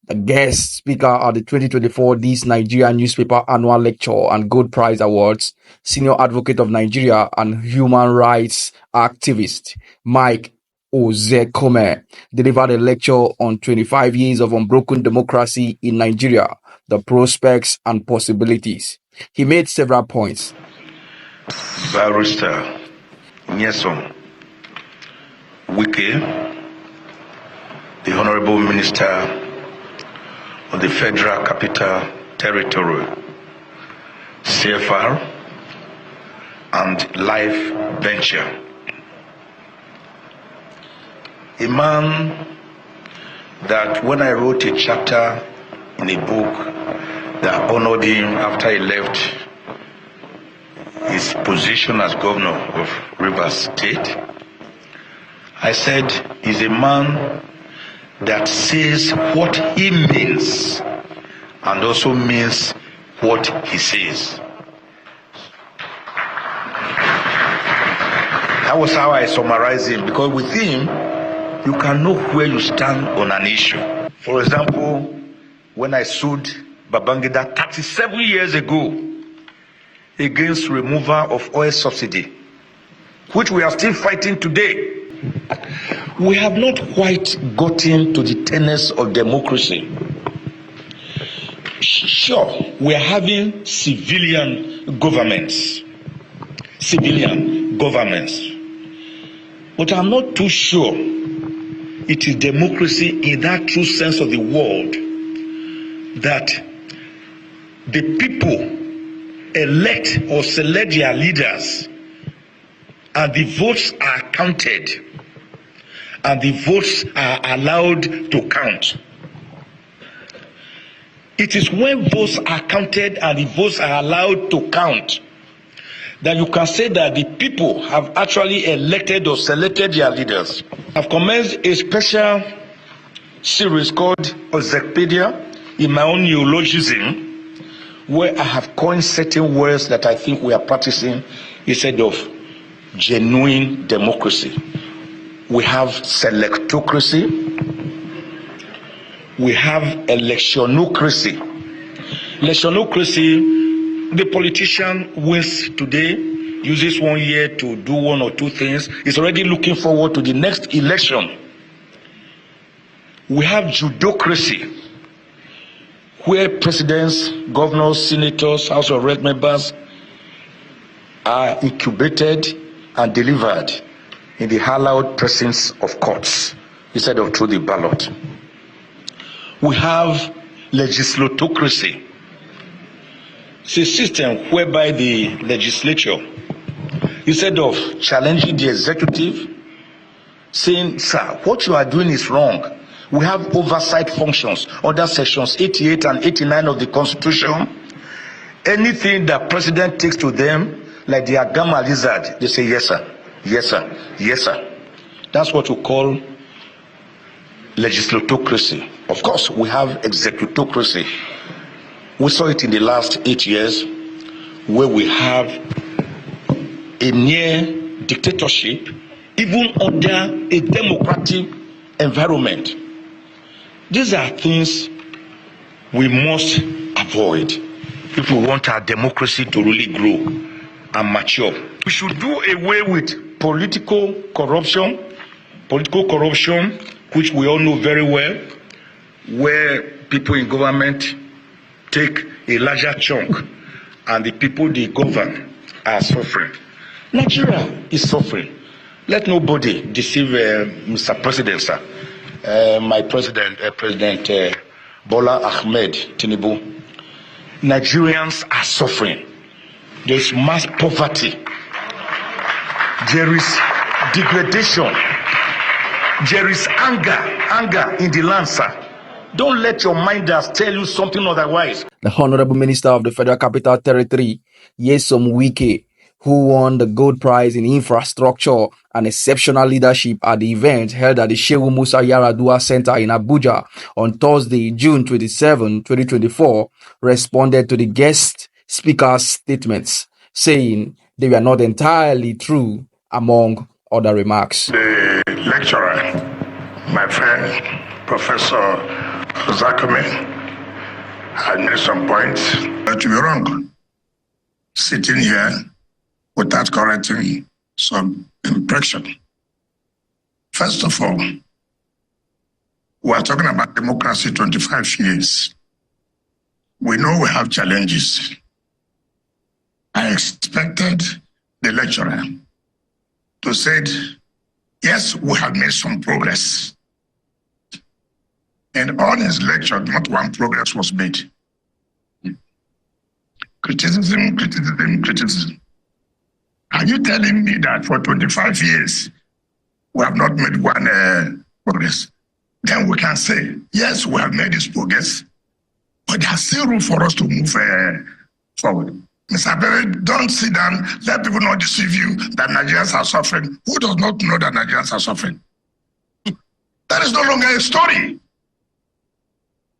The guest speaker at the 2024 ThisNigeria newspaper annual lecture and Gold Prize Awards, senior advocate of Nigeria and human rights activist Mike Ozekhome, delivered a lecture on 25 years of unbroken democracy in Nigeria, the prospects and possibilities. He made several points. Barrister Nyesom Wike, the Honourable Minister of the Federal Capital Territory, CFR, and Life Venture. A man that when I wrote a chapter in a book that honored him after he left his position as governor of Rivers State, I said he's a man that says what he means and also means what he says. That was how I summarize him, because with him, you can know where you stand on an issue. For example, when I sued Babangida 37 years ago against removal of oil subsidy, which we are still fighting today, we have not quite gotten to the tenets of democracy. Sure, we are having civilian governments, but I'm not too sure it is democracy in that true sense of the word, that the people elect or select their leaders and the votes are counted and the votes are allowed to count. It is when votes are counted and the votes are allowed to count that you can say that the people have actually elected or selected their leaders. I've commenced a special series called Ozekhpedia in my own neologism, where I have coined certain words that I think we are practicing instead of genuine democracy. We have selectocracy, we have electionocracy. Electionocracy, the politician wins today, uses 1 year to do one or two things, is already looking forward to the next election. We have judocracy, where presidents, governors, senators, House of Rep members are incubated and delivered in the hallowed presence of courts instead of through the ballot. We have legislatocracy. It's a system whereby the legislature, instead of challenging the executive, saying, sir, what you are doing is wrong, we have oversight functions under sections 88 and 89 of the Constitution. Anything that president takes to them, like the Agama lizard, they say, yes, sir. Yes, sir. Yes, sir. That's what we call legislatocracy. Of course, we have executocracy. We saw it in the last 8 years, where we have a near dictatorship, even under a democratic environment. These are things we must avoid if we want our democracy to really grow and mature. We should do away with political corruption, which we all know very well, where people in government take a larger chunk and the people they govern are suffering. Nigeria is suffering. Let nobody deceive Mr. President, sir. My president, President Bola Ahmed Tinubu. Nigerians are suffering. There is mass poverty. There is degradation. There is anger in the land, sir. Don't let your minders tell you something otherwise. The Honourable Minister of the Federal Capital Territory, Nyesom Wike, who won the Gold Prize in Infrastructure and Exceptional Leadership at the event held at the Shehu Musa Yar'Adua Centre in Abuja on Thursday, June 27, 2024, responded to the guest speaker's statements, saying they were not entirely true, among other remarks. The lecturer, my friend, Professor Ozekhome had made some points that to be wrong. Sitting here without correcting some impression. First of all, we are talking about democracy 25 years. We know we have challenges. I expected the lecturer to say, yes, we have made some progress. And on his lecture, not one progress was made. Criticism, criticism, criticism. Are you telling me that for 25 years, we have not made one progress? Then we can say, yes, we have made this progress, but there's still room for us to move forward. Mr. Berry, don't sit down, let people not deceive you that Nigerians are suffering. Who does not know that Nigerians are suffering? That is no longer a story.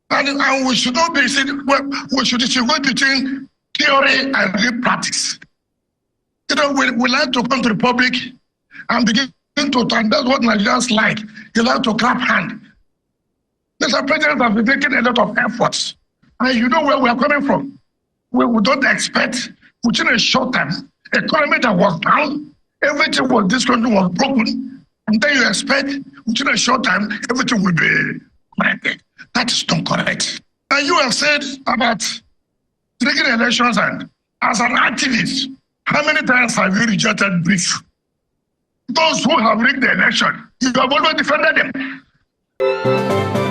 And we should not be we should distinguish between theory and real practice. You know, we like to come to the public and begin to, and that's what Nigerians like. You like to clap hand. Mr. President has been making a lot of efforts. And you know where we are coming from. We don't expect, within a short time, economy that was down, everything was, this country was broken, and then you expect, within a short time, everything will be corrected. That is not correct. And you have said about taking elections, and as an activist, how many times have you rejected brief? Those who have rigged the election, you have always defended them.